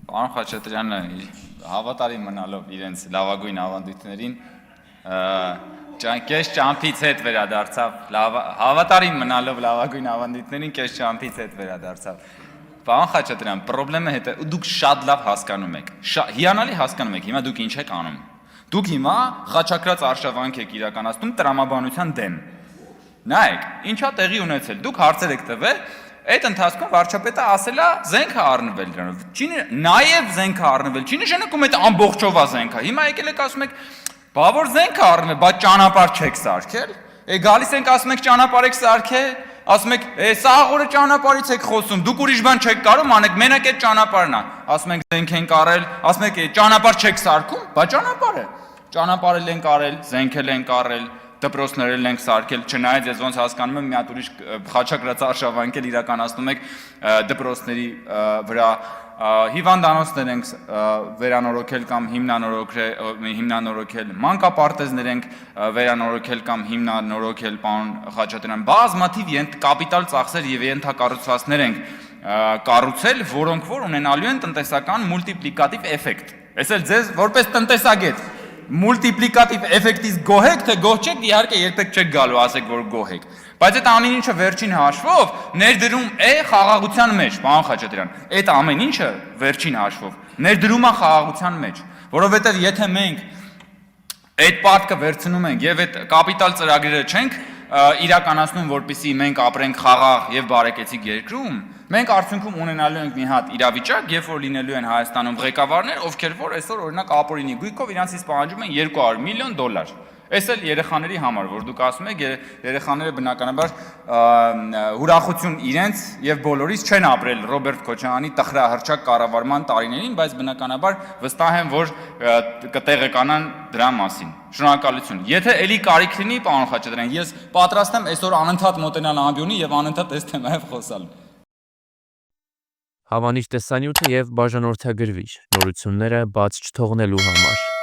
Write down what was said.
Պարոն Խաչատրյանը հավատարի մնալով իրենց լավագույն ավանդույթներին կես ճամփից հետ վերադարձավ հավատարի մնալով լավագույն ավանդույթներին կես ճամփից հետ վերադարձավ Պարոն Խաչատրյան, խնդրեմը հետո դուք շատ լավ հասկանում եք, հիանալի հասկանում եք, հիմա դուք ինչ եք անում։ Դուք հիմա խաչակրած արշավանք եք իրականացնում տրամաբանության դեմ։ Նայեք, ինչա տեղի ունեցել, դուք հարցեր եք տվել, այդ ընթացքում վարչապետը ասել է զենք է առնվել դրանով։ Նաև զենք է առնվել, չի նշանակում այդ ամբողջովա զենք է։ Հիմա եկել եք ասում եք, բա որ զենք է առնվել, բայց ճանապարհ չեք սարքել։ Գալիս ենք ասում եք ճանապարհ եք սարքել, ասում եք, սա աղորը ճանապարհից եք խոսում, դուք ուրիշ բան չեք կարող անեք, մենակ այդ ճանապարհն է։ Ասում եք զենք ենք առել, ասում եք ճանապարհ չեք սարքում, բա ճանապարհ է։ Ճանապարհել ենք առել, զենքել ենք առել, դպրոցներել ենք սարքել, չնայած ես ոնց հասկանում եմ, մի հատ ուրիշ խաչակրած արշավանքել իրականացնում եք դպրոցների վրա, հիվանդանոցներ ենք վերանորոգել կամ հիմնանորոգել, մանկապարտեզներ ենք վերանորոգել կամ հիմնանորոգել, պարոն Խաչատրյան, բազմաթիվ կապիտալ ծախսեր եւ ենթակառուցվածքներ ենք կառուցել, որոնք որ ունենալու են տնտեսական մուլտիպլիկատիվ էֆեկտ։ Ես էլ ձեզ որպես տնտեսագետ մուլտիպլիկատիվ էֆեկտից գոհ եք, թե գոհ չեք, իհարկե երբեք չեք գալու ասեք, որ գոհ եք։ Բայց այդ ամեն ինչը վերջին հաշվով ներդրում է խաղաղության մեջ, պարոն Խաչատրյան։ Այդ ամեն ինչը վերջին հաշվով ներդրում է խաղաղության մեջ, որովհետև եթե մենք այդ պարտքը վերցնում ենք եւ այդ կապիտալ ծրագրերը չենք իրականացնում, որպեսզի մենք ապրենք խաղաղ եւ բարեկեցիկ երկրում, մենք արդյունքում ունենալու ենք մի հատ իրավիճակ, երբ որ լինելու են Հայաստանում ղեկավարներ, ովքեր որ այսօր օրինակ ապօրինի գույքով իրանցից պահանջում են $200 միլիոն։ Այս էլ երեխաների համար, որ դուք ասում եք, երեխաները բնականաբար ուրախություն իրենց եւ բոլորից չեն ապրել Ռոբերտ Քոչարյանի տխրահռչակ կառավարման տարիներին, բայց բնականաբար վստահ եմ, որ կտեղեկանան դրա մասին։ Շնորհակալություն։ Եթե ելի կարիք լինի, պարոն Խաչատրյան, ես պատրաստ եմ այսօր անընդհատ մոտենալ ամբիոնի եւ անընդհատ այս թեմայով խոսալ։ Հավանիր տեսանյութը եւ բաժանորդագրվիչ նորությունները բաց չթողնելու համար։